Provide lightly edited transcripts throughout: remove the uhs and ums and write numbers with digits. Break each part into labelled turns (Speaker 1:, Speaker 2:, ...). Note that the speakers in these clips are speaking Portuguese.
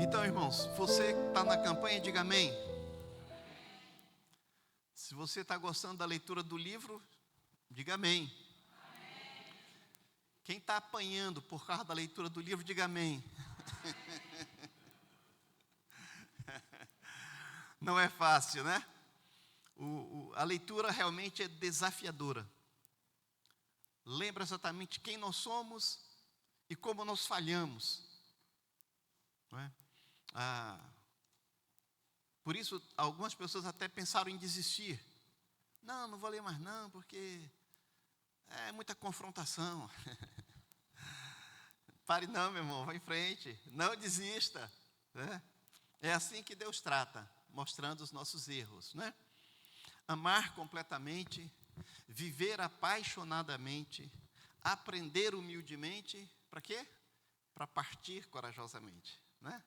Speaker 1: Então, irmãos, você que está na campanha, diga amém. Se você está gostando da leitura do livro, diga amém. Quem está apanhando por causa da leitura do livro, diga amém. Não é fácil, né? A leitura realmente é desafiadora. Lembra exatamente quem nós somos e como nós falhamos. Não é? Por isso, algumas pessoas até pensaram em desistir. Não vou ler mais não, porque é muita confrontação. Pare não, meu irmão, vá em frente. Não desista. Né? É assim que Deus trata, mostrando os nossos erros. Né? Amar completamente, viver apaixonadamente, aprender humildemente, para quê? Para partir corajosamente. Né?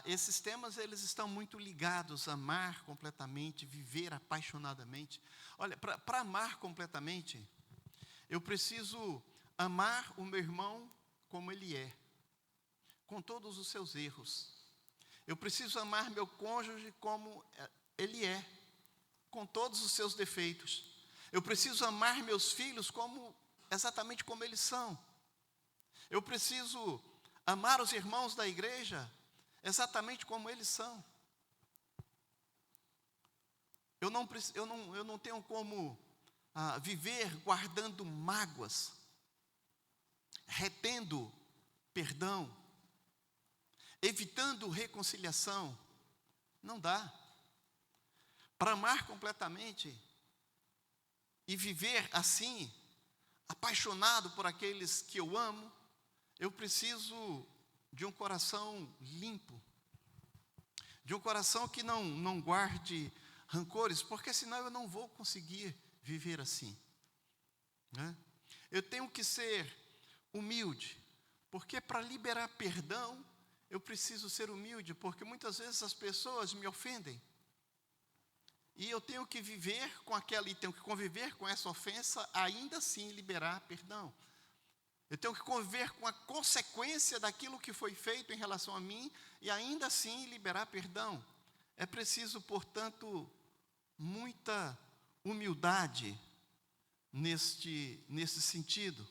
Speaker 1: Esses temas, eles estão muito ligados a amar completamente, viver apaixonadamente. Olha, para amar completamente, eu preciso amar o meu irmão como ele é, com todos os seus erros. Eu preciso amar meu cônjuge como ele é, com todos os seus defeitos. Eu preciso amar meus filhos exatamente como eles são. Eu preciso amar os irmãos da igreja exatamente como eles são. Eu não tenho como viver guardando mágoas, retendo perdão, evitando reconciliação. Não dá. Para amar completamente e viver assim, apaixonado por aqueles que eu amo, eu preciso de um coração limpo, de um coração que não guarde rancores, porque senão eu não vou conseguir viver assim. Né? Eu tenho que ser humilde, porque para liberar perdão, eu preciso ser humilde, porque muitas vezes as pessoas me ofendem, e eu tenho que tenho que conviver com essa ofensa, ainda assim liberar perdão. Eu tenho que conviver com a consequência daquilo que foi feito em relação a mim, e ainda assim liberar perdão. É preciso, portanto, muita humildade nesse sentido.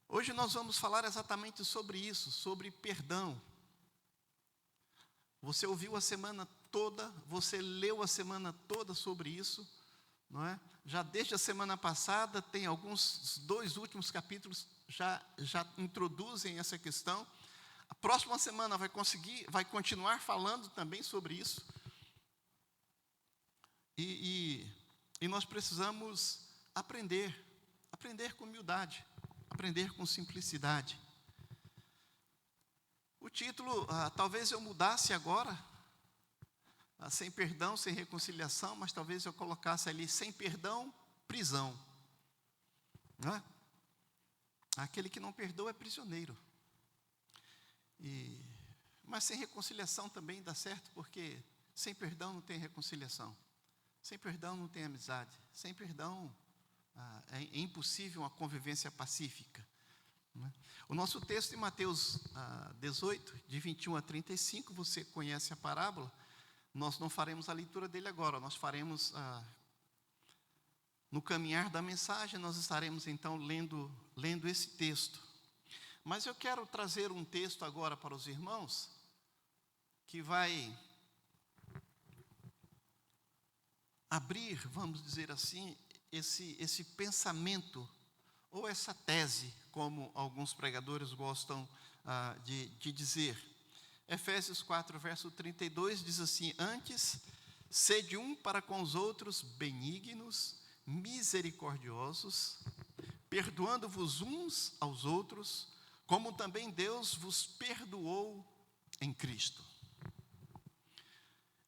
Speaker 1: Hoje nós vamos falar exatamente sobre isso, sobre perdão. Você ouviu a semana toda, você leu a semana toda sobre isso, não é? Já desde a semana passada, tem alguns, 2 últimos capítulos já introduzem essa questão. A próxima semana vai continuar falando também sobre isso. E nós precisamos aprender com humildade, aprender com simplicidade. O título, talvez eu mudasse agora, sem perdão, sem reconciliação, mas talvez eu colocasse ali, sem perdão, prisão. Não é? Aquele que não perdoa é prisioneiro. Mas sem reconciliação também dá certo, porque sem perdão não tem reconciliação. Sem perdão não tem amizade. Sem perdão é impossível uma convivência pacífica. Né? O nosso texto em Mateus 18, de 21 a 35, você conhece a parábola. Nós não faremos a leitura dele agora, nós faremos no caminhar da mensagem, nós estaremos então lendo esse texto. Mas eu quero trazer um texto agora para os irmãos, que vai abrir, vamos dizer assim, esse pensamento, ou essa tese, como alguns pregadores gostam de dizer. Efésios 4, verso 32 diz assim: antes, sede um para com os outros benignos, misericordiosos, perdoando-vos uns aos outros, como também Deus vos perdoou em Cristo.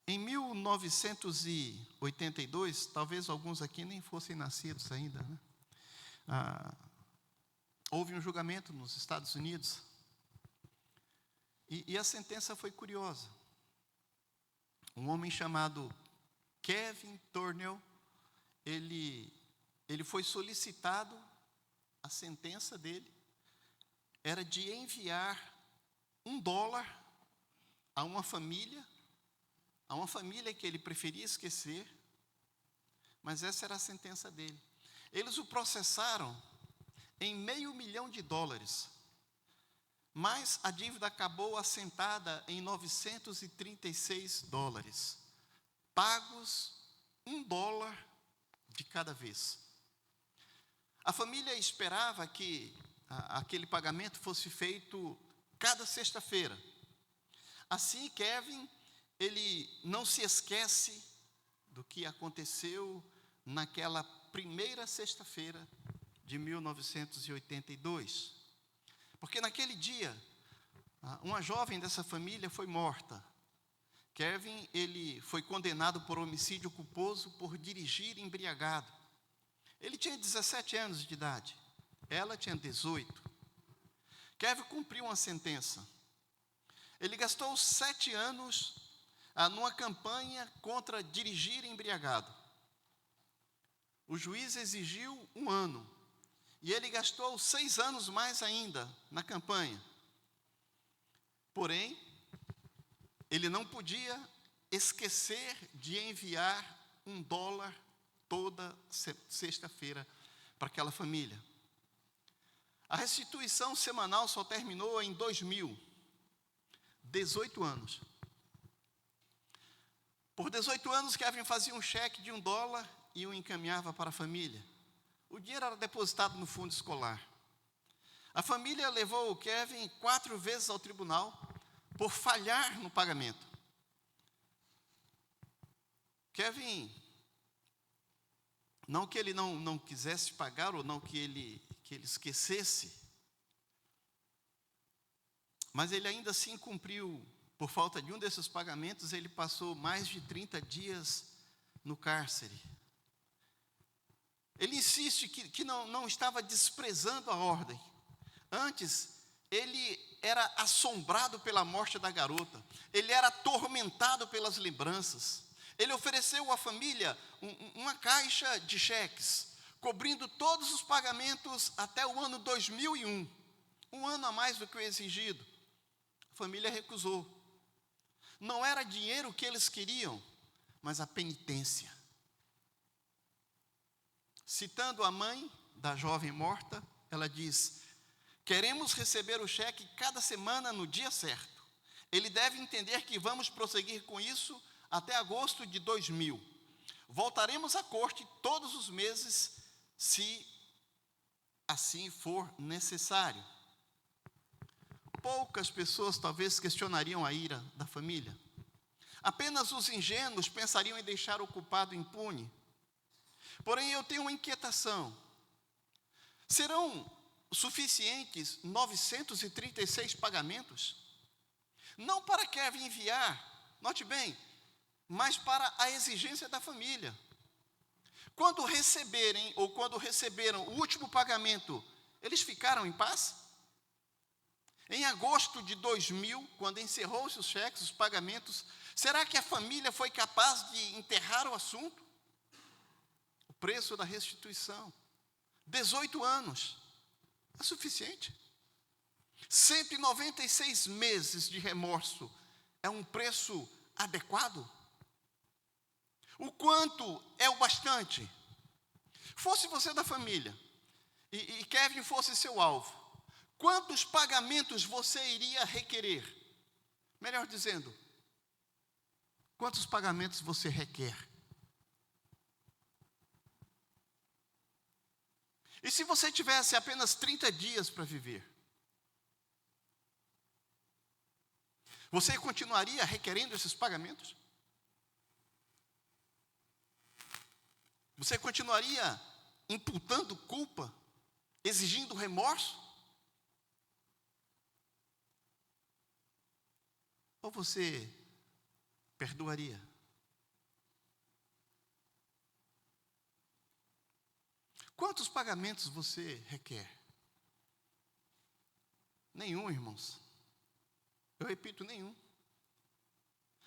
Speaker 1: Em 1982, talvez alguns aqui nem fossem nascidos ainda, né? Houve um julgamento nos Estados Unidos, e a sentença foi curiosa. Um homem chamado Kevin Thornell, ele foi solicitado, a sentença dele era de enviar $1 a uma família que ele preferia esquecer, mas essa era a sentença dele. Eles o processaram em $500 mil, mas a dívida acabou assentada em $936, pagos $1 de cada vez. A família esperava que aquele pagamento fosse feito cada sexta-feira. Assim, Kevin, ele não se esquece do que aconteceu naquela primeira sexta-feira de 1982. Porque naquele dia, uma jovem dessa família foi morta. Kevin, ele foi condenado por homicídio culposo por dirigir embriagado. Ele tinha 17 anos de idade, ela tinha 18. Kevin cumpriu uma sentença. Ele gastou 7 anos numa campanha contra dirigir embriagado. O juiz exigiu 1 ano, e ele gastou 6 anos mais ainda na campanha. Porém, ele não podia esquecer de enviar $1 toda sexta-feira para aquela família. A restituição semanal só terminou em 2000, 18 anos. Por 18 anos, Kevin fazia um cheque de $1 e o encaminhava para a família. O dinheiro era depositado no fundo escolar. A família levou o Kevin 4 vezes ao tribunal por falhar no pagamento. Kevin, não que ele não quisesse pagar, ou não que ele esquecesse, mas ele ainda assim cumpriu. Por falta de um desses pagamentos, ele passou mais de 30 dias no cárcere. Ele insiste que não estava desprezando a ordem. Antes, ele era assombrado pela morte da garota. Ele era atormentado pelas lembranças. Ele ofereceu à família uma caixa de cheques, cobrindo todos os pagamentos até o ano 2001. 1 ano a mais do que o exigido. A família recusou. Não era dinheiro que eles queriam, mas a penitência. Citando a mãe da jovem morta, ela diz: queremos receber o cheque cada semana no dia certo. Ele deve entender que vamos prosseguir com isso até agosto de 2000. Voltaremos à corte todos os meses, se assim for necessário. Poucas pessoas talvez questionariam a ira da família. Apenas os ingênuos pensariam em deixar o culpado impune. Porém, eu tenho uma inquietação. Serão suficientes 936 pagamentos? Não para Kevin enviar, note bem, mas para a exigência da família. Quando receberam o último pagamento, eles ficaram em paz? Em agosto de 2000, quando encerrou-se os cheques, os pagamentos, será que a família foi capaz de enterrar o assunto? O preço da restituição, 18 anos, é suficiente. 196 meses de remorso é um preço adequado? O quanto é o bastante? Fosse você da família e Kevin fosse seu alvo, quantos pagamentos você iria requerer? Melhor dizendo, quantos pagamentos você requer? E se você tivesse apenas 30 dias para viver? Você continuaria requerendo esses pagamentos? Você continuaria imputando culpa, exigindo remorso? Ou você perdoaria? Quantos pagamentos você requer? Nenhum, irmãos. Eu repito, nenhum.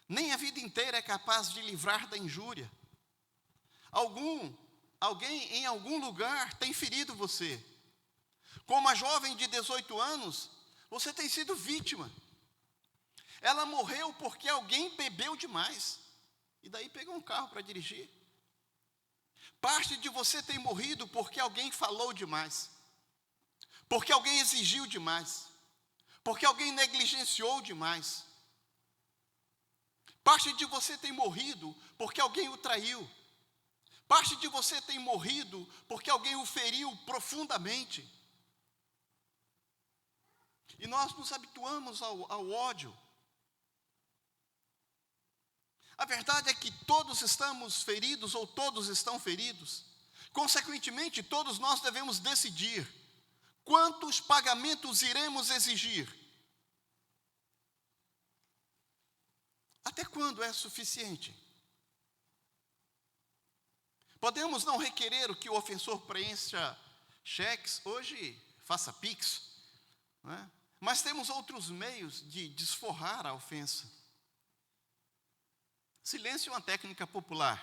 Speaker 1: Nem a vida inteira é capaz de livrar da injúria. Alguém em algum lugar tem ferido você. Como a jovem de 18 anos, você tem sido vítima. Ela morreu porque alguém bebeu demais. E daí pegou um carro para dirigir. Parte de você tem morrido porque alguém falou demais. Porque alguém exigiu demais. Porque alguém negligenciou demais. Parte de você tem morrido porque alguém o traiu. Parte de você tem morrido porque alguém o feriu profundamente. E nós nos habituamos ao ódio. A verdade é que todos estamos feridos ou todos estão feridos. Consequentemente, todos nós devemos decidir quantos pagamentos iremos exigir. Até quando é suficiente? Podemos não requerer que o ofensor preencha cheques, hoje faça Pix, não é? Mas temos outros meios de desforrar a ofensa. Silêncio é uma técnica popular.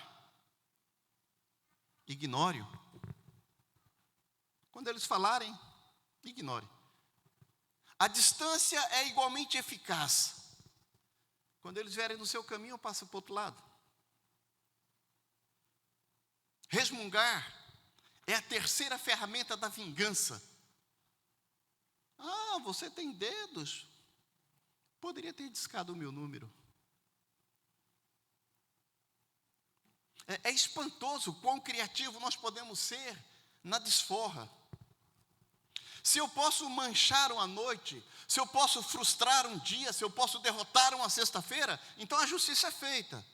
Speaker 1: Ignore-o. Quando eles falarem, ignore. A distância é igualmente eficaz. Quando eles vierem no seu caminho, passa para o outro lado. Resmungar é a terceira ferramenta da vingança. Ah, você tem dedos. Poderia ter discado o meu número. É espantoso quão criativo nós podemos ser na desforra. Se eu posso manchar uma noite, se eu posso frustrar um dia, se eu posso derrotar uma sexta-feira, então a justiça é feita.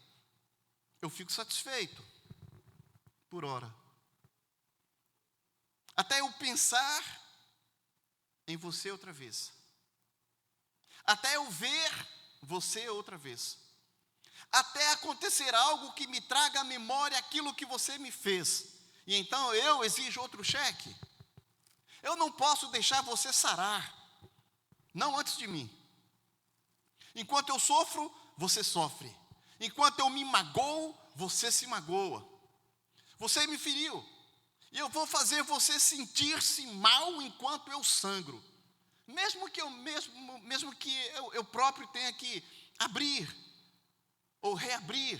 Speaker 1: Eu fico satisfeito, por hora. Até eu pensar em você outra vez. Até eu ver você outra vez. Até acontecer algo que me traga à memória aquilo que você me fez. E então eu exijo outro cheque. Eu não posso deixar você sarar. Não antes de mim. Enquanto eu sofro, você sofre. Enquanto eu me magoo, você se magoa. Você me feriu. E eu vou fazer você sentir-se mal enquanto eu sangro. Mesmo que eu próprio tenha que abrir ou reabrir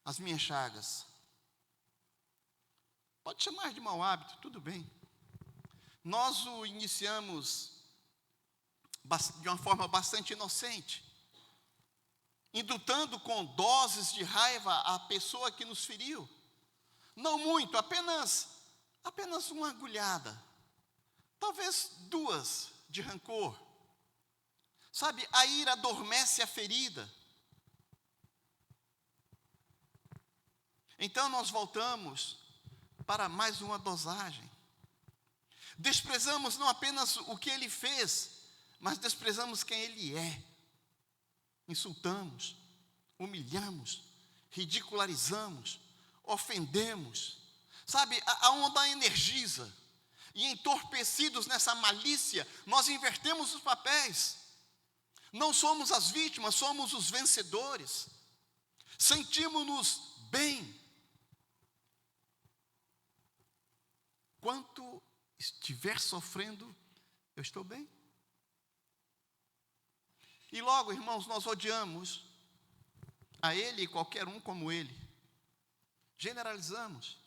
Speaker 1: as minhas chagas. Pode chamar de mau hábito, tudo bem. Nós o iniciamos de uma forma bastante inocente, indutando com doses de raiva a pessoa que nos feriu. Não muito, apenas uma agulhada, talvez duas de rancor. Sabe, a ira adormece a ferida. Então nós voltamos para mais uma dosagem. Desprezamos não apenas o que ele fez, mas desprezamos quem ele é. Insultamos, humilhamos, ridicularizamos, ofendemos. Sabe, a onda energiza. E entorpecidos nessa malícia, nós invertemos os papéis. Não somos as vítimas, somos os vencedores. Sentimos-nos bem. Quanto estiver sofrendo, eu estou bem. E logo, irmãos, nós odiamos a ele e qualquer um como ele. Generalizamos.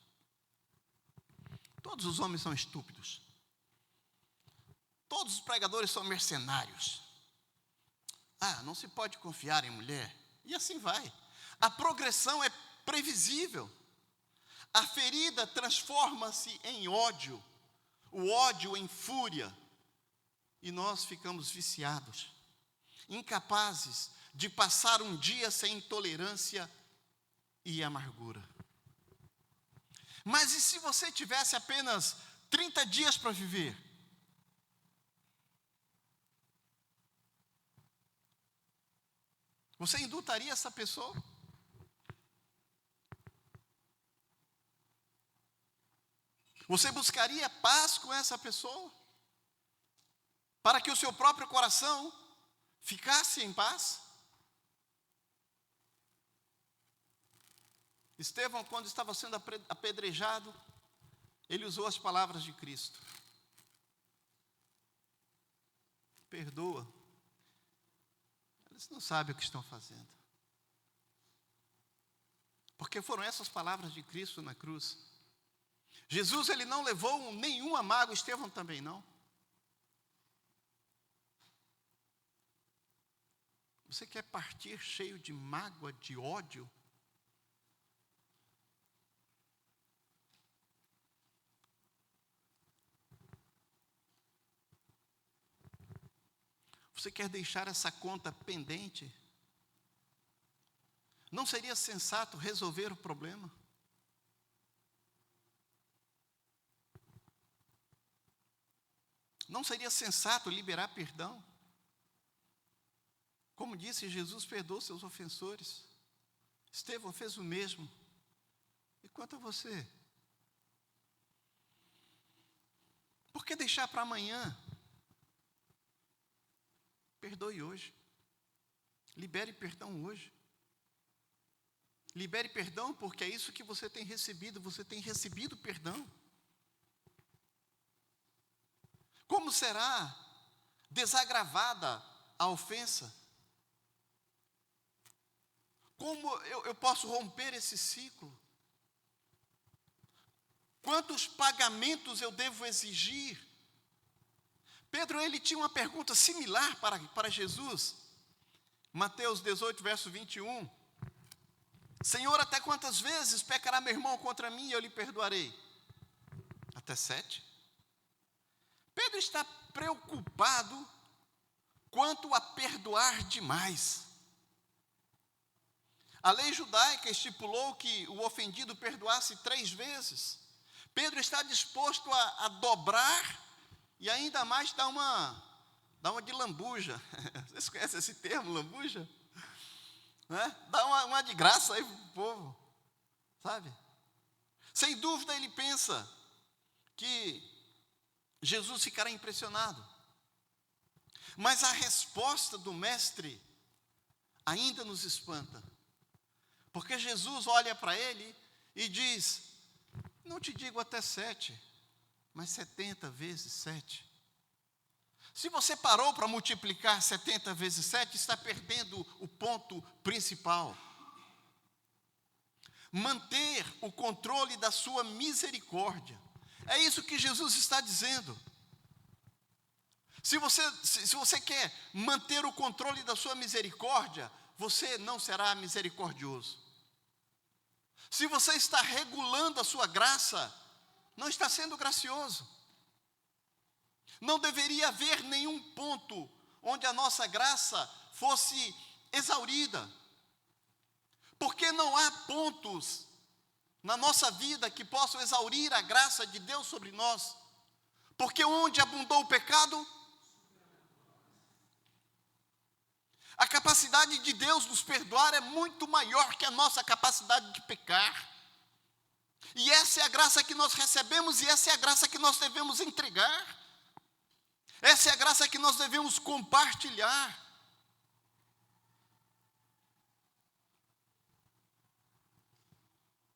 Speaker 1: Todos os homens são estúpidos. Todos os pregadores são mercenários. Ah, não se pode confiar em mulher. E assim vai. A progressão é previsível. A ferida transforma-se em ódio. O ódio em fúria. E nós ficamos viciados. Incapazes de passar um dia sem intolerância e amargura. Mas e se você tivesse apenas 30 dias para viver? Você indultaria essa pessoa? Você buscaria paz com essa pessoa? Para que o seu próprio coração ficasse em paz? Estevão, quando estava sendo apedrejado, ele usou as palavras de Cristo. perdoa. Eles não sabem o que estão fazendo. Porque foram essas palavras de Cristo na cruz. Jesus, ele não levou nenhuma mágoa, Estevão também não. Você quer partir cheio de mágoa, de ódio? Você quer deixar essa conta pendente? Não seria sensato resolver o problema? Não seria sensato liberar perdão? Como disse, Jesus perdoou seus ofensores. Estevão fez o mesmo. E quanto a você? Por que deixar para amanhã? Perdoe hoje. Libere perdão hoje. Libere perdão, porque é isso que você tem recebido. Você tem recebido perdão. Como será desagravada a ofensa? Como eu posso romper esse ciclo? Quantos pagamentos eu devo exigir? Pedro, ele tinha uma pergunta similar para Jesus. Mateus 18, verso 21. Senhor, até quantas vezes pecará meu irmão contra mim e eu lhe perdoarei? Até 7. Pedro está preocupado quanto a perdoar demais. A lei judaica estipulou que o ofendido perdoasse 3 vezes. Pedro está disposto a dobrar e ainda mais dar uma de lambuja. Vocês conhecem esse termo, lambuja? Né? Dá uma de graça aí para o povo, sabe? Sem dúvida ele pensa que Jesus ficará impressionado. Mas a resposta do mestre ainda nos espanta. Porque Jesus olha para ele e diz, não te digo até 7, mas 70 vezes 7. Se você parou para multiplicar 70 vezes 7, está perdendo o ponto principal. Manter o controle da sua misericórdia. É isso que Jesus está dizendo. Se você quer manter o controle da sua misericórdia, você não será misericordioso. Se você está regulando a sua graça, não está sendo gracioso. Não deveria haver nenhum ponto onde a nossa graça fosse exaurida. Porque não há pontos na nossa vida que possam exaurir a graça de Deus sobre nós. Porque onde abundou o pecado, a capacidade de Deus nos perdoar é muito maior que a nossa capacidade de pecar. E essa é a graça que nós recebemos e essa é a graça que nós devemos entregar. Essa é a graça que nós devemos compartilhar.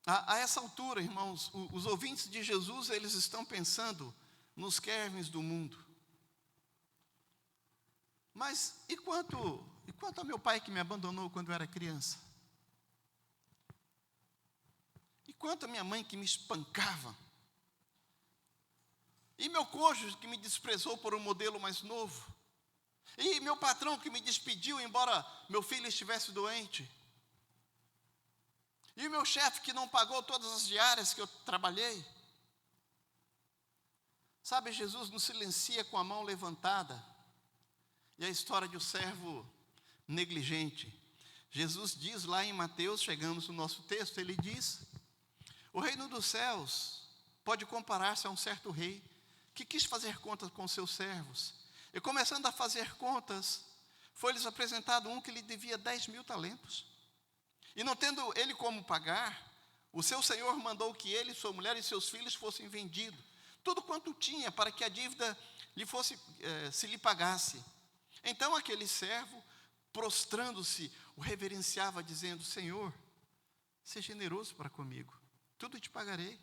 Speaker 1: A essa altura, irmãos, os ouvintes de Jesus, eles estão pensando nos Kevins do mundo. Mas e quanto ao meu pai que me abandonou quando eu era criança? E quanto à minha mãe que me espancava? E meu cônjuge que me desprezou por um modelo mais novo? E meu patrão que me despediu embora meu filho estivesse doente? E o meu chefe que não pagou todas as diárias que eu trabalhei? Sabe, Jesus nos silencia com a mão levantada. E a história de um servo negligente. Jesus diz lá em Mateus, chegamos no nosso texto, ele diz: o reino dos céus pode comparar-se a um certo rei que quis fazer contas com seus servos. E começando a fazer contas, foi-lhes apresentado um que lhe devia 10.000 talentos. E não tendo ele como pagar, o seu senhor mandou que ele, sua mulher e seus filhos fossem vendidos, tudo quanto tinha, para que a dívida se lhe pagasse. Então aquele servo, prostrando-se, o reverenciava, dizendo: Senhor, seja generoso para comigo, tudo te pagarei.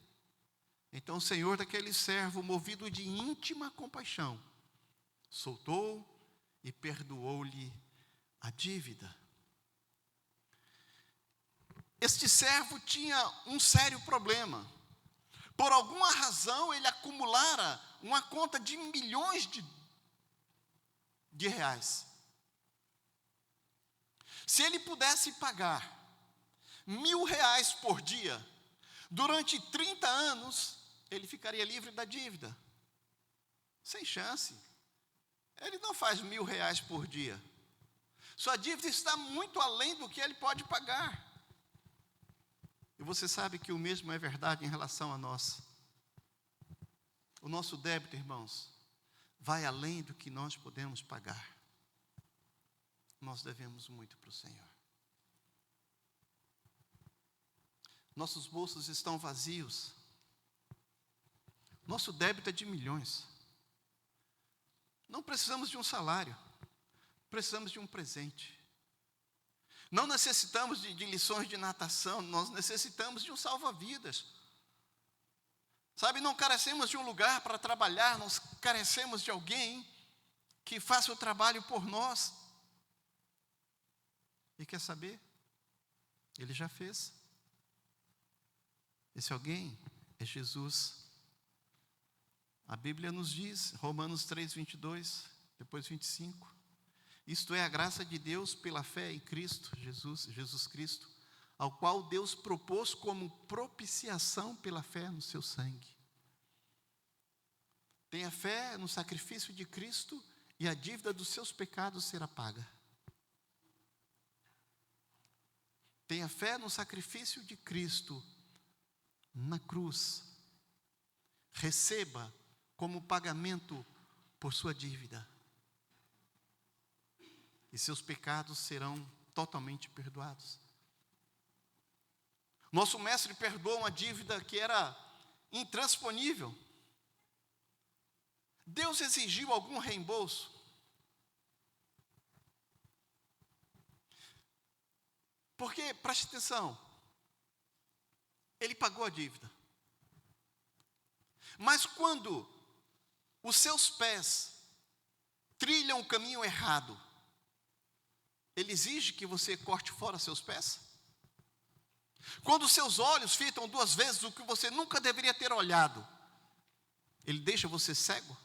Speaker 1: Então o senhor daquele servo, movido de íntima compaixão, soltou e perdoou-lhe a dívida. Este servo tinha um sério problema. Por alguma razão, ele acumulara uma conta de milhões de reais. Se ele pudesse pagar R$1.000 por dia, durante 30 anos, ele ficaria livre da dívida. Sem chance. Ele não faz R$1.000 por dia. Sua dívida está muito além do que ele pode pagar. E você sabe que o mesmo é verdade em relação a nós. O nosso débito, irmãos, vai além do que nós podemos pagar. Nós devemos muito para o Senhor. Nossos bolsos estão vazios. Nosso débito é de milhões. Não precisamos de um salário. Precisamos de um presente. Não necessitamos de lições de natação, nós necessitamos de um salva-vidas. Sabe, não carecemos de um lugar para trabalhar, nós carecemos de alguém que faça o trabalho por nós. E quer saber? Ele já fez. Esse alguém é Jesus. A Bíblia nos diz, Romanos 3:22, depois 25. Isto é a graça de Deus pela fé em Cristo, Jesus Cristo, ao qual Deus propôs como propiciação pela fé no seu sangue. Tenha fé no sacrifício de Cristo e a dívida dos seus pecados será paga. Tenha fé no sacrifício de Cristo na cruz. Receba como pagamento por sua dívida. E seus pecados serão totalmente perdoados. Nosso mestre perdoou uma dívida que era intransponível. Deus exigiu algum reembolso? Porque, preste atenção, ele pagou a dívida. Mas quando os seus pés trilham o caminho errado, ele exige que você corte fora seus pés? Quando seus olhos fitam 2 vezes o que você nunca deveria ter olhado, ele deixa você cego?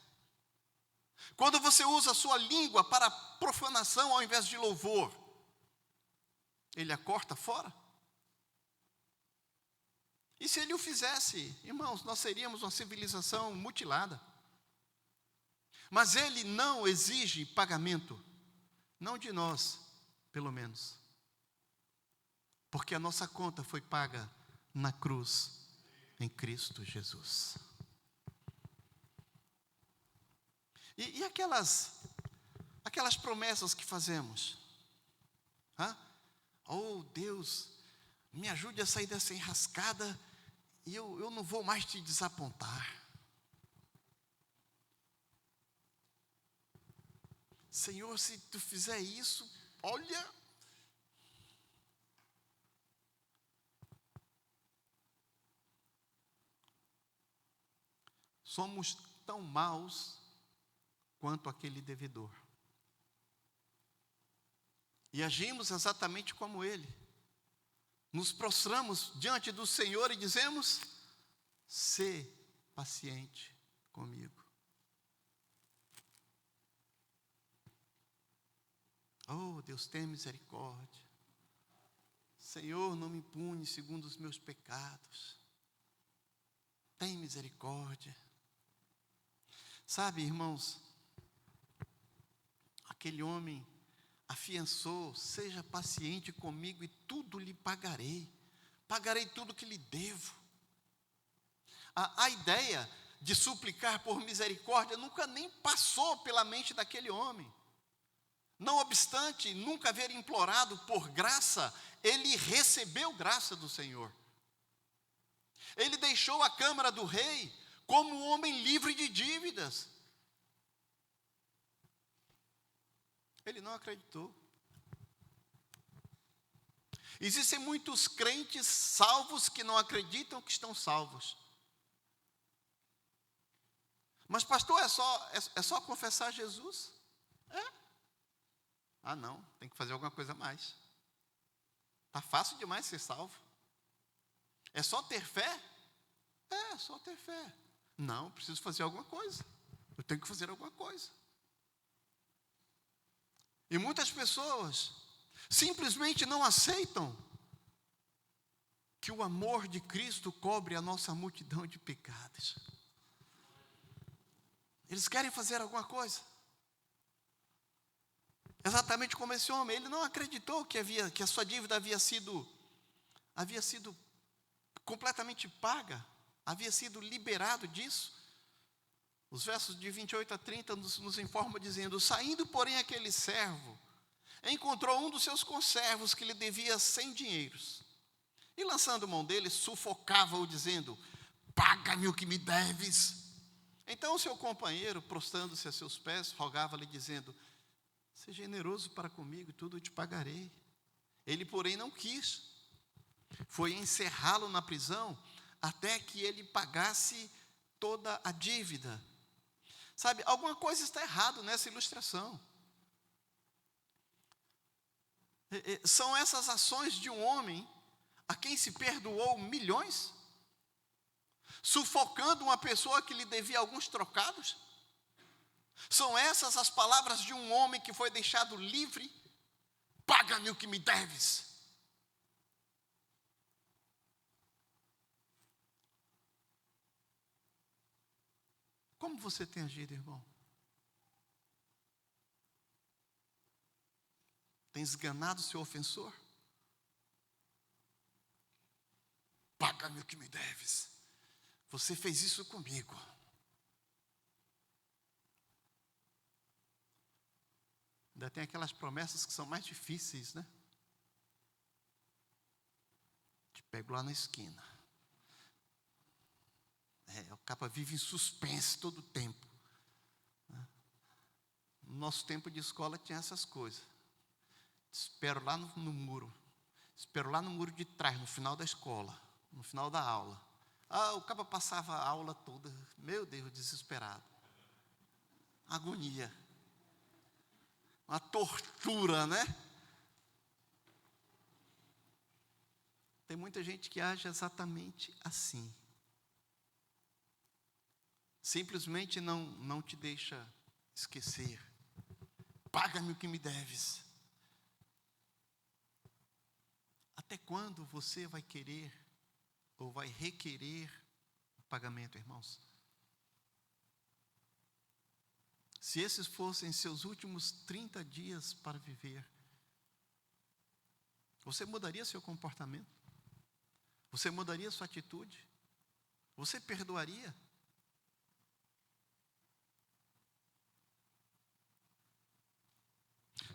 Speaker 1: Quando você usa a sua língua para profanação ao invés de louvor, ele a corta fora? E se ele o fizesse, irmãos, nós seríamos uma civilização mutilada. Mas ele não exige pagamento, não de nós, pelo menos. Porque a nossa conta foi paga na cruz, em Cristo Jesus. E aquelas promessas que fazemos? Oh, Deus, me ajude a sair dessa enrascada e eu não vou mais te desapontar. Senhor, se tu fizer isso, olha. Somos tão maus quanto aquele devedor. E agimos exatamente como ele. Nos prostramos diante do Senhor e dizemos: sê paciente comigo. Oh, Deus, tem misericórdia. Senhor, não me pune segundo os meus pecados. Tem misericórdia. Sabe, irmãos, aquele homem afiançou: seja paciente comigo e tudo lhe pagarei. Pagarei tudo que lhe devo. A ideia de suplicar por misericórdia nunca nem passou pela mente daquele homem. Não obstante nunca haver implorado por graça, ele recebeu graça do Senhor. Ele deixou a câmara do rei como um homem livre de dívidas. Ele não acreditou. Existem muitos crentes salvos que não acreditam que estão salvos. Mas pastor, é só confessar Jesus? É. Ah, não, tem que fazer alguma coisa a mais. Está fácil demais ser salvo. É só ter fé? É só ter fé. Não, preciso fazer alguma coisa. Eu tenho que fazer alguma coisa. E muitas pessoas simplesmente não aceitam que o amor de Cristo cobre a nossa multidão de pecados. Eles querem fazer alguma coisa. Exatamente como esse homem, ele não acreditou que a sua dívida havia sido completamente paga, havia sido liberado disso. Os versos de 28 a 30 nos informam dizendo: saindo, porém, aquele servo encontrou um dos seus conservos que lhe devia 100 dinheiros. E lançando mão dele, sufocava-o, dizendo: paga-me o que me deves. Então o seu companheiro, prostrando-se a seus pés, rogava-lhe, dizendo: seja generoso para comigo, tudo eu te pagarei. Ele, porém, não quis. Foi encerrá-lo na prisão, até que ele pagasse toda a dívida. Sabe, alguma coisa está errada nessa ilustração. São essas ações de um homem a quem se perdoou milhões, sufocando uma pessoa que lhe devia alguns trocados? São essas as palavras de um homem que foi deixado livre? Paga-me o que me deves. Como você tem agido, irmão? Tem esganado o seu ofensor? Paga-me o que me deves. Você fez isso comigo. Ainda tem aquelas promessas que são mais difíceis, né? Te pego lá na esquina. O capa vive em suspense todo o tempo. No nosso tempo de escola tinha essas coisas. Te espero lá no muro. Espero lá no muro de trás, no final da escola, no final da aula. O capa passava a aula toda, meu Deus, desesperado. Agonia. Uma tortura, né? Tem muita gente que age exatamente assim. Simplesmente não te deixa esquecer. Paga-me o que me deves. Até quando você vai querer ou vai requerer o pagamento, irmãos? Se esses fossem seus últimos 30 dias para viver, você mudaria seu comportamento? Você mudaria sua atitude? Você perdoaria?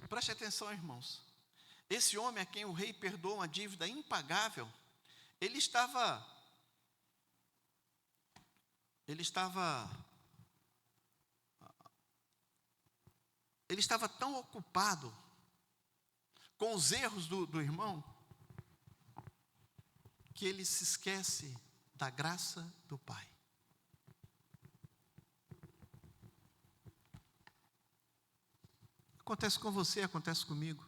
Speaker 1: Preste atenção, irmãos. Esse homem a quem o rei perdoou uma dívida impagável, ele estava tão ocupado com os erros do irmão, que ele se esquece da graça do Pai. Acontece com você, acontece comigo.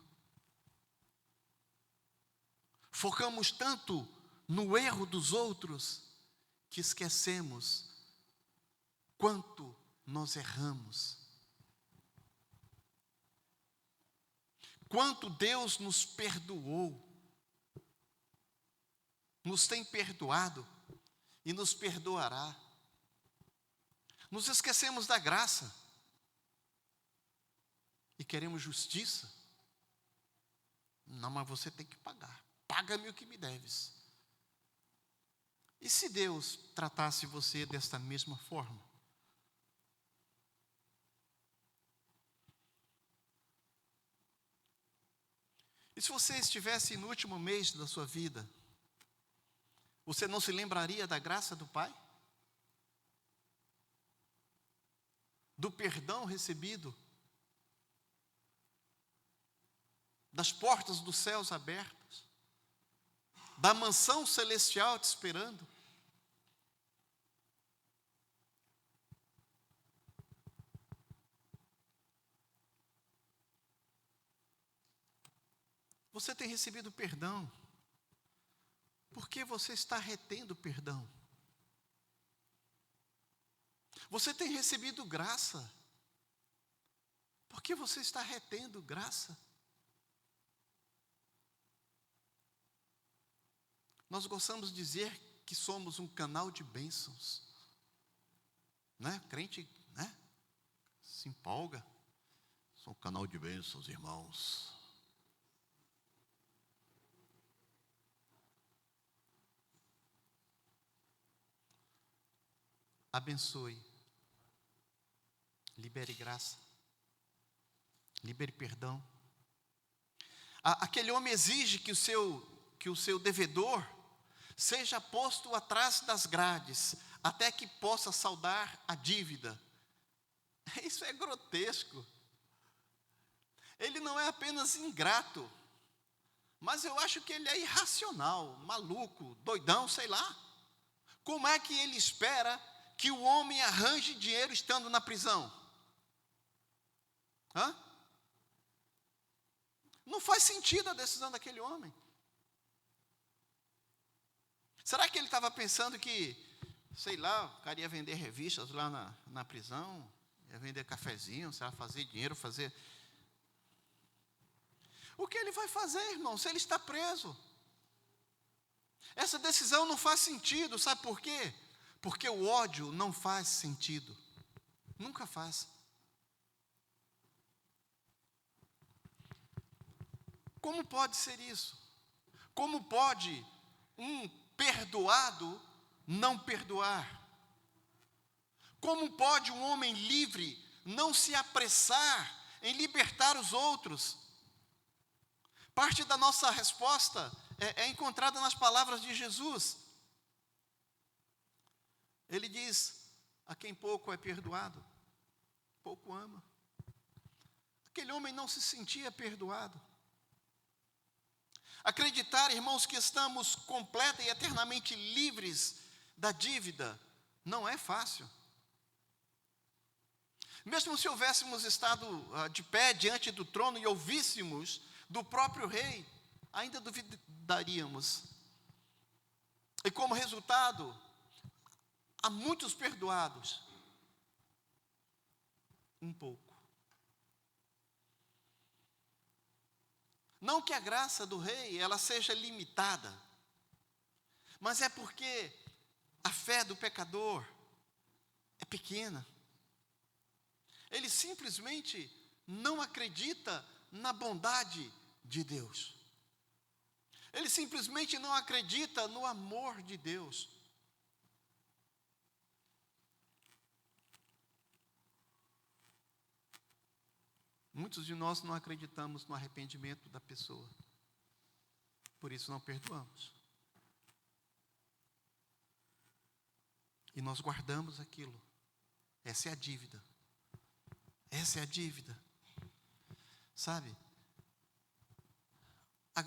Speaker 1: Focamos tanto no erro dos outros que esquecemos quanto nós erramos. Quanto Deus nos perdoou, nos tem perdoado e nos perdoará. Nos esquecemos da graça e queremos justiça. Não, mas você tem que pagar. Paga-me o que me deves. E se Deus tratasse você desta mesma forma? E se você estivesse no último mês da sua vida, você não se lembraria da graça do Pai? Do perdão recebido? Das portas dos céus abertas? Da mansão celestial te esperando? Você tem recebido perdão. Por que você está retendo perdão? Você tem recebido graça. Por que você está retendo graça? Nós gostamos de dizer que somos um canal de bênçãos. Né? Crente, né? Se empolga. Sou um canal de bênçãos, irmãos. Abençoe. Libere graça. Libere perdão. Aquele homem exige que o seu devedor seja posto atrás das grades, até que possa saldar a dívida. Isso é grotesco. Ele não é apenas ingrato, mas eu acho que ele é irracional, maluco, doidão, sei lá. Como é que ele espera que o homem arranje dinheiro estando na prisão? Hã? Não faz sentido a decisão daquele homem. Será que ele estava pensando que, sei lá, o cara ia vender revistas lá na prisão, ia vender cafezinho, sei lá, fazer dinheiro, fazer... O que ele vai fazer, irmão, se ele está preso? Essa decisão não faz sentido, sabe por quê? Porque o ódio não faz sentido. Nunca faz. Como pode ser isso? Como pode um perdoado não perdoar? Como pode um homem livre não se apressar em libertar os outros? Parte da nossa resposta é encontrada nas palavras de Jesus. Ele diz: a quem pouco é perdoado, pouco ama. Aquele homem não se sentia perdoado. Acreditar, irmãos, que estamos completa e eternamente livres da dívida não é fácil. Mesmo se houvéssemos estado de pé diante do trono e ouvíssemos do próprio rei, ainda duvidaríamos. E como resultado, há muitos perdoados, um pouco. Não que a graça do rei ela seja limitada, mas é porque a fé do pecador é pequena. Ele simplesmente não acredita na bondade de Deus. Ele simplesmente não acredita no amor de Deus. Muitos de nós não acreditamos no arrependimento da pessoa. Por isso não perdoamos. E nós guardamos aquilo. Essa é a dívida. Essa é a dívida. Sabe? A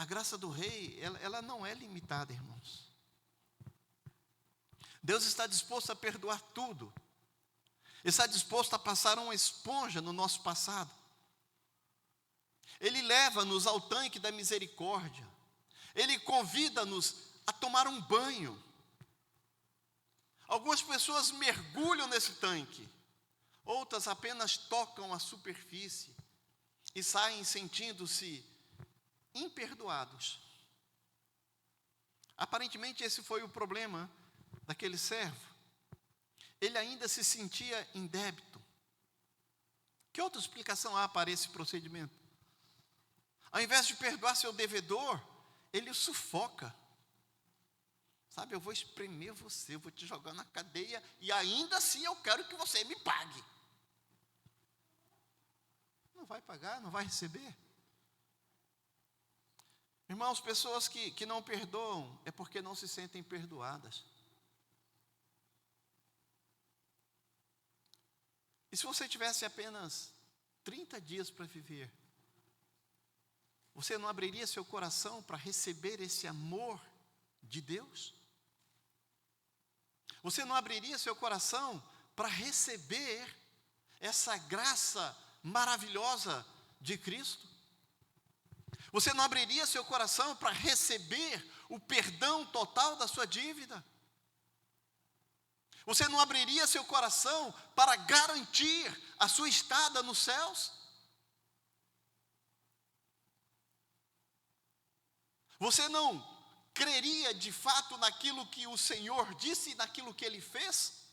Speaker 1: graça do rei, ela não é limitada, irmãos. Deus está disposto a perdoar tudo. Está disposto a passar uma esponja no nosso passado. Ele leva-nos ao tanque da misericórdia. Ele convida-nos a tomar um banho. Algumas pessoas mergulham nesse tanque. Outras apenas tocam a superfície e saem sentindo-se imperdoados. Aparentemente esse foi o problema daquele servo. Ele ainda se sentia em débito. Que outra explicação há para esse procedimento? Ao invés de perdoar seu devedor, ele o sufoca. Sabe, eu vou espremer você, eu vou te jogar na cadeia e ainda assim eu quero que você me pague. Não vai pagar, não vai receber. Irmãos, pessoas que não perdoam é porque não se sentem perdoadas. E se você tivesse apenas 30 dias para viver, você não abriria seu coração para receber esse amor de Deus? Você não abriria seu coração para receber essa graça maravilhosa de Cristo? Você não abriria seu coração para receber o perdão total da sua dívida? Você não abriria seu coração para garantir a sua estada nos céus? Você não creria de fato naquilo que o Senhor disse e naquilo que Ele fez?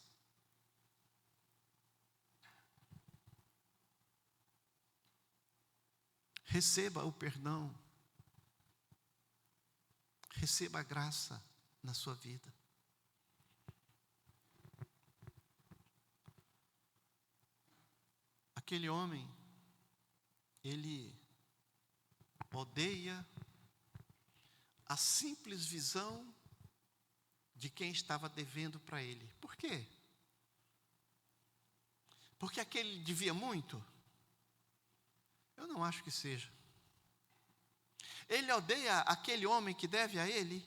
Speaker 1: Receba o perdão. Receba a graça na sua vida. Aquele homem, ele odeia a simples visão de quem estava devendo para ele. Por quê? Porque aquele devia muito? Eu não acho que seja. Ele odeia aquele homem que deve a ele,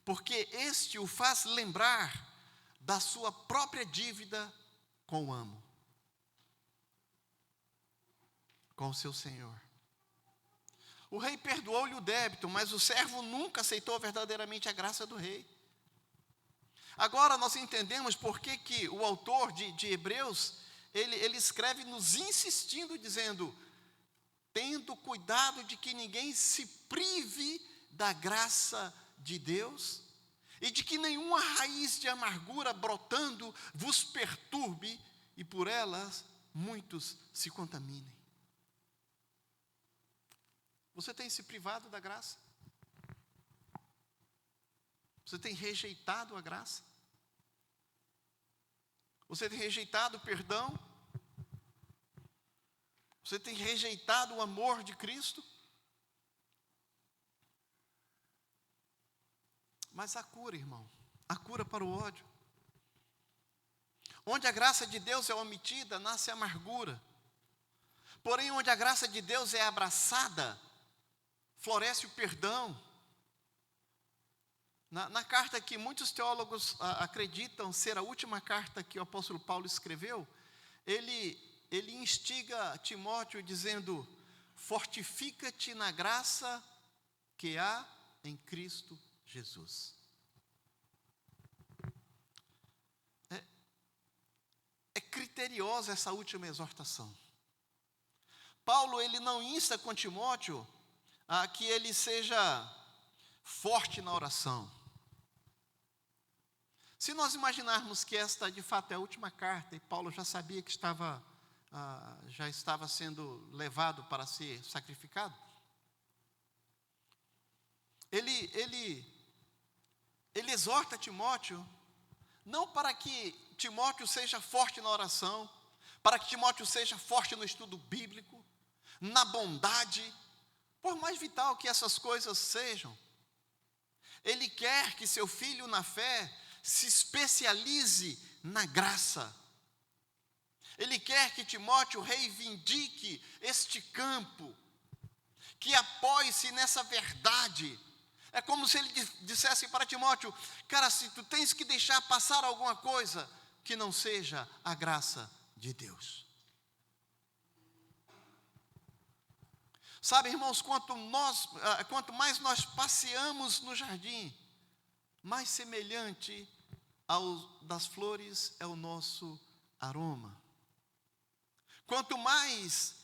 Speaker 1: porque este o faz lembrar da sua própria dívida com o amo, com o seu senhor. O rei perdoou-lhe o débito, mas o servo nunca aceitou verdadeiramente a graça do rei. Agora nós entendemos por que o autor de Hebreus, ele escreve nos insistindo, dizendo: tendo cuidado de que ninguém se prive da graça de Deus, e de que nenhuma raiz de amargura brotando vos perturbe, e por elas muitos se contaminem. Você tem se privado da graça? Você tem rejeitado a graça? Você tem rejeitado o perdão? Você tem rejeitado o amor de Cristo? Mas há cura, irmão. Há cura para o ódio. Onde a graça de Deus é omitida, nasce a amargura. Porém, onde a graça de Deus é abraçada, floresce o perdão. Na carta que muitos teólogos acreditam ser a última carta que o apóstolo Paulo escreveu, ele instiga Timóteo dizendo: fortifica-te na graça que há em Cristo Jesus. É criteriosa essa última exortação. Paulo, ele não insta com Timóteo a que ele seja forte na oração. Se nós imaginarmos que esta de fato é a última carta, e Paulo já sabia que já estava sendo levado para ser sacrificado, ele exorta Timóteo, não para que Timóteo seja forte na oração, para que Timóteo seja forte no estudo bíblico, na bondade, por mais vital que essas coisas sejam. Ele quer que seu filho na fé se especialize na graça. Ele quer que Timóteo reivindique este campo, que apoie-se nessa verdade. É como se ele dissesse para Timóteo: cara, se tu tens que deixar passar alguma coisa, que não seja a graça de Deus. Sabe, irmãos, quanto mais nós passeamos no jardim, mais semelhante ao das flores é o nosso aroma. Quanto mais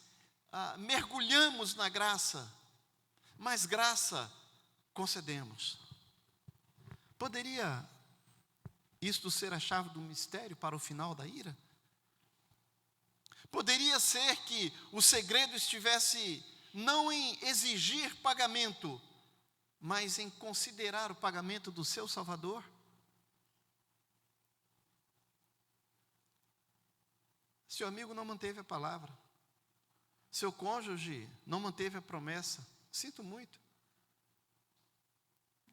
Speaker 1: mergulhamos na graça, mais graça concedemos. Poderia isto ser a chave do mistério para o final da ira? Poderia ser que o segredo estivesse não em exigir pagamento, mas em considerar o pagamento do seu Salvador? Seu amigo não manteve a palavra, seu cônjuge não manteve a promessa, sinto muito.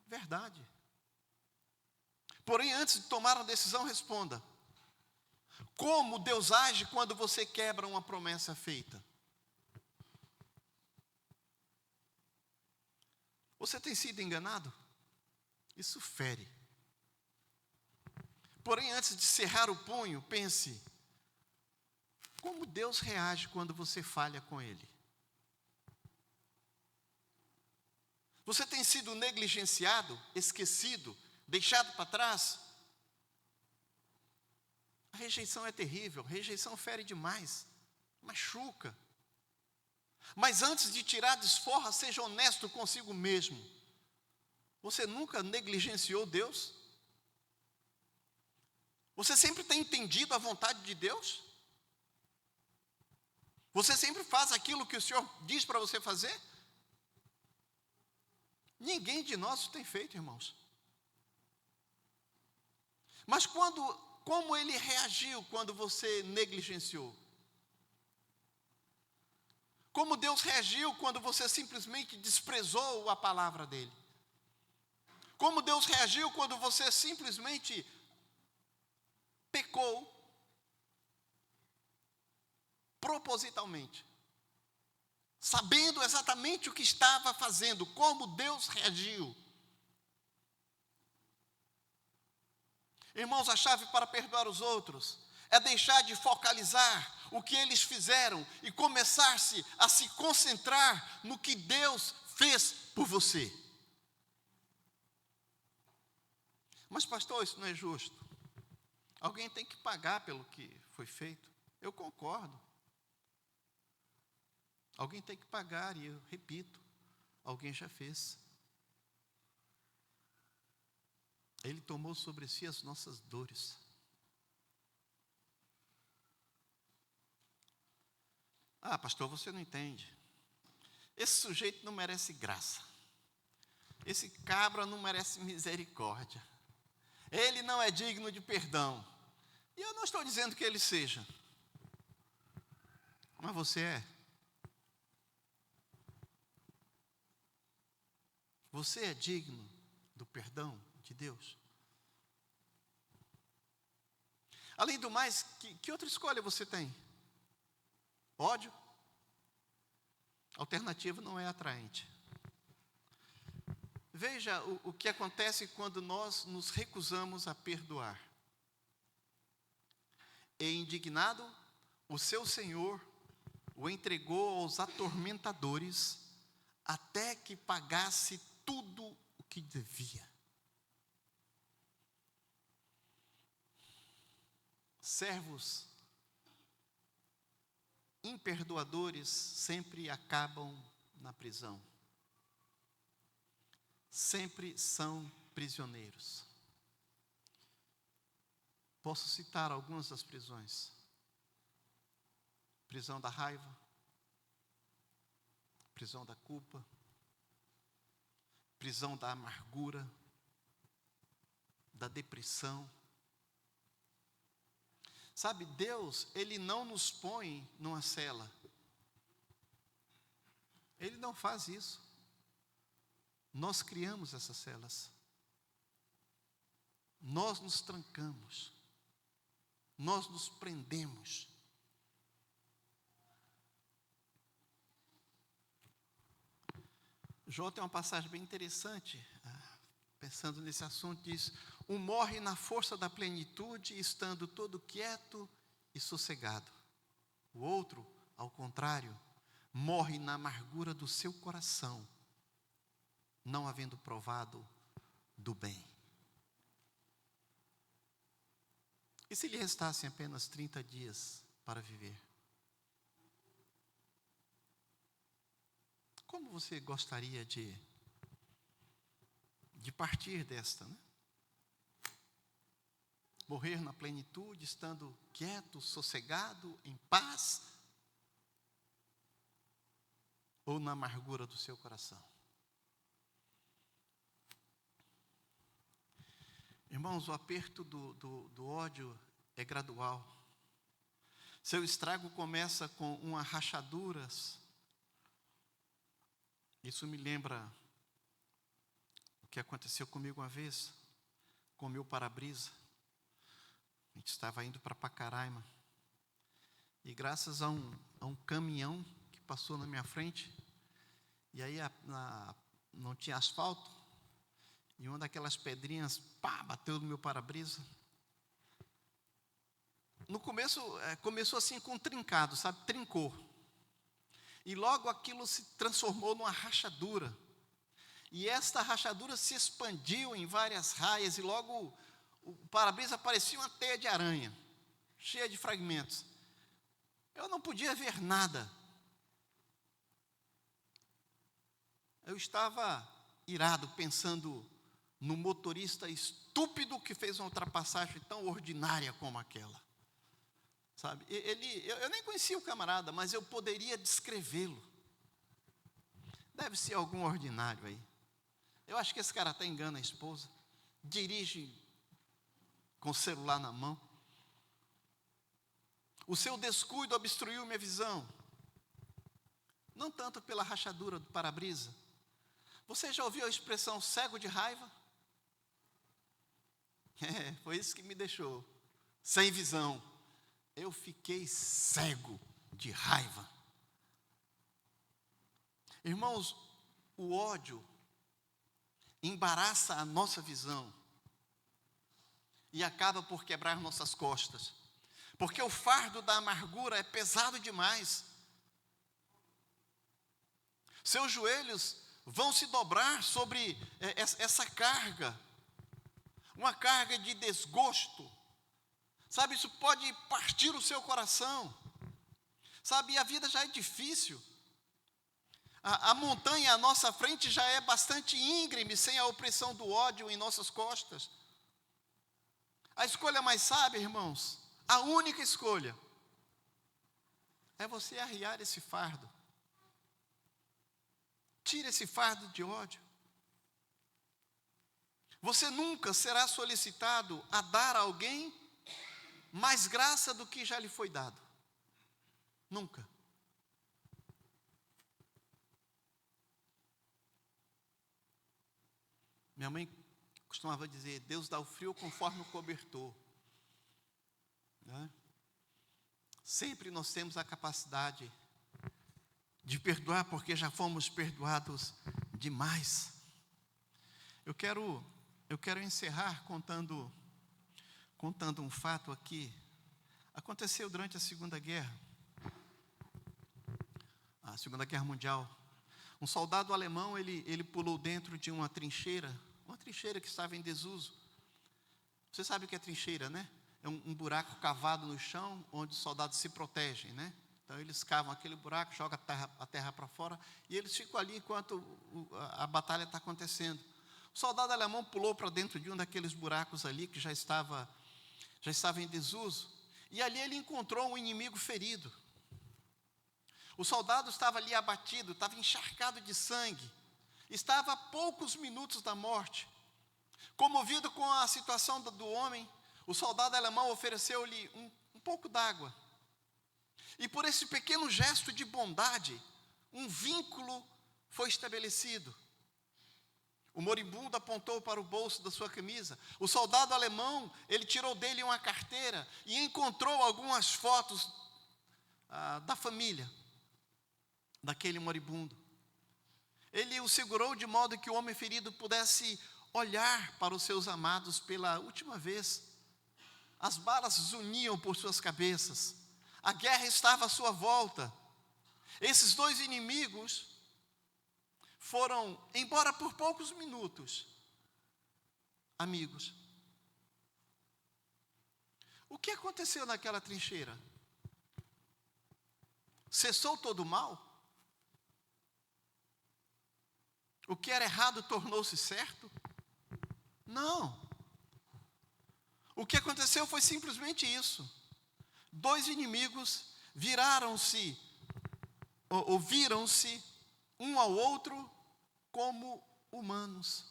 Speaker 1: Verdade. Porém, antes de tomar uma decisão, responda: como Deus age quando você quebra uma promessa feita? Você tem sido enganado? Isso fere. Porém, antes de cerrar o punho, pense: como Deus reage quando você falha com Ele? Você tem sido negligenciado, esquecido, deixado para trás? A rejeição é terrível, a rejeição fere demais, machuca. Mas antes de tirar desforra, seja honesto consigo mesmo. Você nunca negligenciou Deus? Você sempre tem entendido a vontade de Deus? Você sempre faz aquilo que o Senhor diz para você fazer? Ninguém de nós tem feito, irmãos. Mas como ele reagiu quando você negligenciou? Como Deus reagiu quando você simplesmente desprezou a palavra dele? Como Deus reagiu quando você simplesmente pecou propositalmente, sabendo exatamente o que estava fazendo? Como Deus reagiu? Irmãos, a chave para perdoar os outros é deixar de focalizar o que eles fizeram e começar-se a se concentrar no que Deus fez por você. Mas pastor, isso não é justo. Alguém tem que pagar pelo que foi feito. Eu concordo. Alguém tem que pagar, e eu repito, alguém já fez. Ele tomou sobre si as nossas dores. Ah, pastor, você não entende. Esse sujeito não merece graça. Esse cabra não merece misericórdia. Ele não é digno de perdão. E eu não estou dizendo que ele seja. Mas você é. Você é digno do perdão de Deus? Além do mais, que outra escolha você tem? Ódio? A alternativa não é atraente. Veja o que acontece quando nós nos recusamos a perdoar. E indignado, o seu Senhor o entregou aos atormentadores até que pagasse tudo o que devia. Servos imperdoadores sempre acabam na prisão. Sempre são prisioneiros. Posso citar algumas das prisões: prisão da raiva, prisão da culpa, prisão da amargura, da depressão. Sabe, Deus, Ele não nos põe numa cela. Ele não faz isso. Nós criamos essas celas. Nós nos trancamos. Nós nos prendemos. Jó tem uma passagem bem interessante, pensando nesse assunto, diz: um morre na força da plenitude, estando todo quieto e sossegado. O outro, ao contrário, morre na amargura do seu coração, não havendo provado do bem. E se lhe restassem apenas 30 dias para viver? Como você gostaria de partir desta, né? Morrer na plenitude, estando quieto, sossegado, em paz? Ou na amargura do seu coração? Irmãos, o aperto do ódio é gradual. Seu estrago começa com umas rachaduras. Isso me lembra o que aconteceu comigo uma vez, com o meu para-brisa. A gente estava indo para Pacaraima. E graças a um caminhão que passou na minha frente, e aí não tinha asfalto, e uma daquelas pedrinhas, bateu no meu para-brisa. No começo, começou assim com um trincado, sabe? Trincou. E logo aquilo se transformou numa rachadura. E esta rachadura se expandiu em várias raias e logo o para-brisa parecia uma teia de aranha, cheia de fragmentos. Eu não podia ver nada. Eu estava irado, pensando no motorista estúpido que fez uma ultrapassagem tão ordinária como aquela. Sabe? Eu nem conhecia o camarada, mas eu poderia descrevê-lo. Deve ser algum ordinário aí. Eu acho que esse cara até engana a esposa. Dirige com o celular na mão. O seu descuido obstruiu minha visão. Não tanto pela rachadura do para-brisa. Você já ouviu a expressão cego de raiva? Foi isso que me deixou sem visão. Eu fiquei cego de raiva. Irmãos, o ódio embaraça a nossa visão e acaba por quebrar nossas costas, porque o fardo da amargura é pesado demais. Seus joelhos vão se dobrar sobre essa carga, uma carga de desgosto. Sabe, isso pode partir o seu coração. Sabe, a vida já é difícil. A montanha à nossa frente já é bastante íngreme, sem a opressão do ódio em nossas costas. A escolha mais sábia, irmãos, a única escolha, é você arriar esse fardo. Tire esse fardo de ódio. Você nunca será solicitado a dar a alguém mais graça do que já lhe foi dado. Nunca. Minha mãe costumava dizer, Deus dá o frio conforme o cobertor. Né? Sempre nós temos a capacidade de perdoar, porque já fomos perdoados demais. Eu quero encerrar contando um fato aqui. Aconteceu durante a Segunda Guerra Mundial. Um soldado alemão, ele pulou dentro de uma trincheira que estava em desuso. Você sabe o que é trincheira, né? É um buraco cavado no chão, onde os soldados se protegem, né? Então eles cavam aquele buraco, jogam a terra para fora, e eles ficam ali enquanto a batalha está acontecendo. O soldado alemão pulou para dentro de um daqueles buracos ali, que já estava em desuso, e ali ele encontrou um inimigo ferido. O soldado estava ali abatido, estava encharcado de sangue, estava a poucos minutos da morte. Comovido com a situação do homem, o soldado alemão ofereceu-lhe um pouco d'água. E por esse pequeno gesto de bondade, um vínculo foi estabelecido. O moribundo apontou para o bolso da sua camisa. O soldado alemão, ele tirou dele uma carteira e encontrou algumas fotos da família daquele moribundo. Ele o segurou de modo que o homem ferido pudesse olhar para os seus amados pela última vez. As balas zuniam por suas cabeças. A guerra estava à sua volta. Esses dois inimigos foram, embora por poucos minutos, amigos. O que aconteceu naquela trincheira? Cessou todo o mal? O que era errado tornou-se certo? Não. O que aconteceu foi simplesmente isso. Dois inimigos viraram-se, ou viram-se um ao outro como humanos,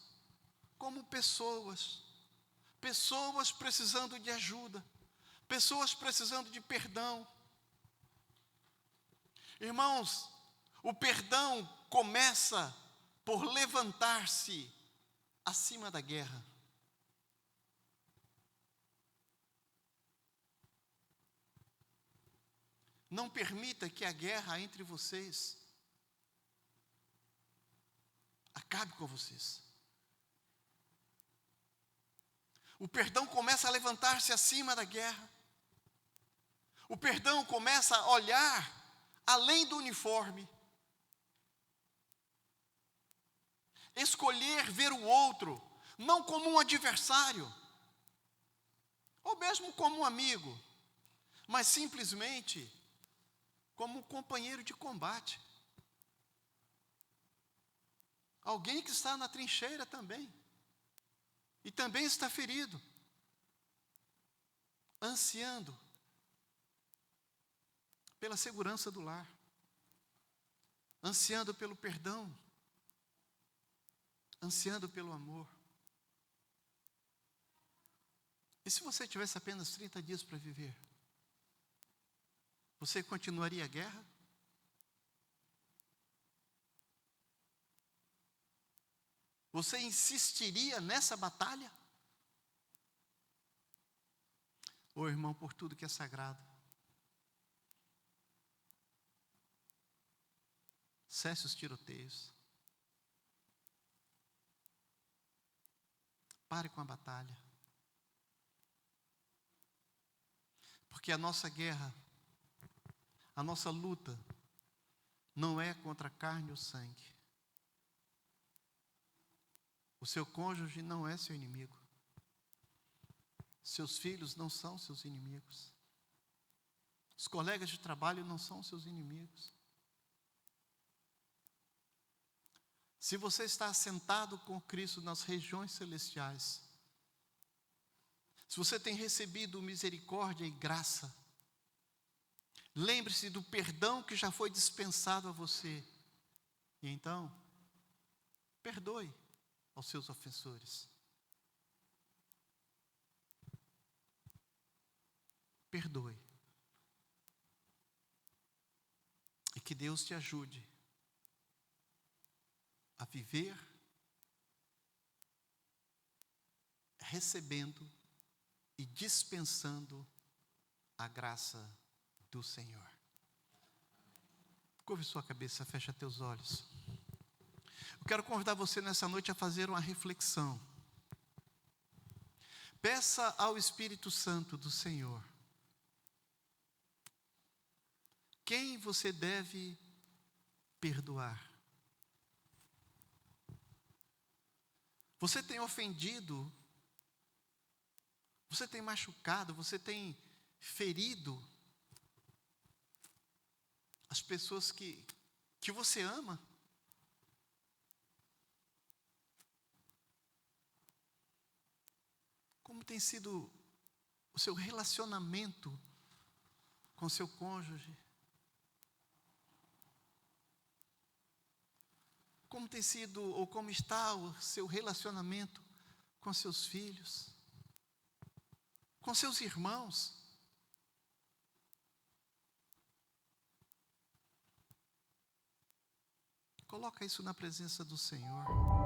Speaker 1: como pessoas precisando de ajuda, pessoas precisando de perdão. Irmãos, o perdão começa por levantar-se acima da guerra. Não permita que a guerra entre vocês acabe com vocês. O perdão começa a levantar-se acima da guerra. O perdão começa a olhar além do uniforme. escolher ver o outro não como um adversário, ou mesmo como um amigo, mas simplesmente como um companheiro de combate. Alguém que está na trincheira também, e também está ferido, ansiando pela segurança do lar, ansiando pelo perdão, ansiando pelo amor. E se você tivesse apenas 30 dias para viver, você continuaria a guerra? Você insistiria nessa batalha? Ô irmão, por tudo que é sagrado, cesse os tiroteios. Pare com a batalha. Porque a nossa guerra, a nossa luta, não é contra a carne ou sangue. O seu cônjuge não é seu inimigo. Seus filhos não são seus inimigos. Os colegas de trabalho não são seus inimigos. Se você está assentado com Cristo nas regiões celestiais, se você tem recebido misericórdia e graça, lembre-se do perdão que já foi dispensado a você. E então, perdoe aos seus ofensores. Perdoe. E que Deus te ajude a viver recebendo e dispensando a graça do Senhor. Curve sua cabeça, fecha teus olhos. Eu quero convidar você nessa noite a fazer uma reflexão. Peça ao Espírito Santo do Senhor quem você deve perdoar. Você tem ofendido, você tem machucado, você tem ferido as pessoas que você ama? Como tem sido o seu relacionamento com seu cônjuge? Como tem sido ou como está o seu relacionamento com seus filhos? Com seus irmãos? Coloca isso na presença do Senhor.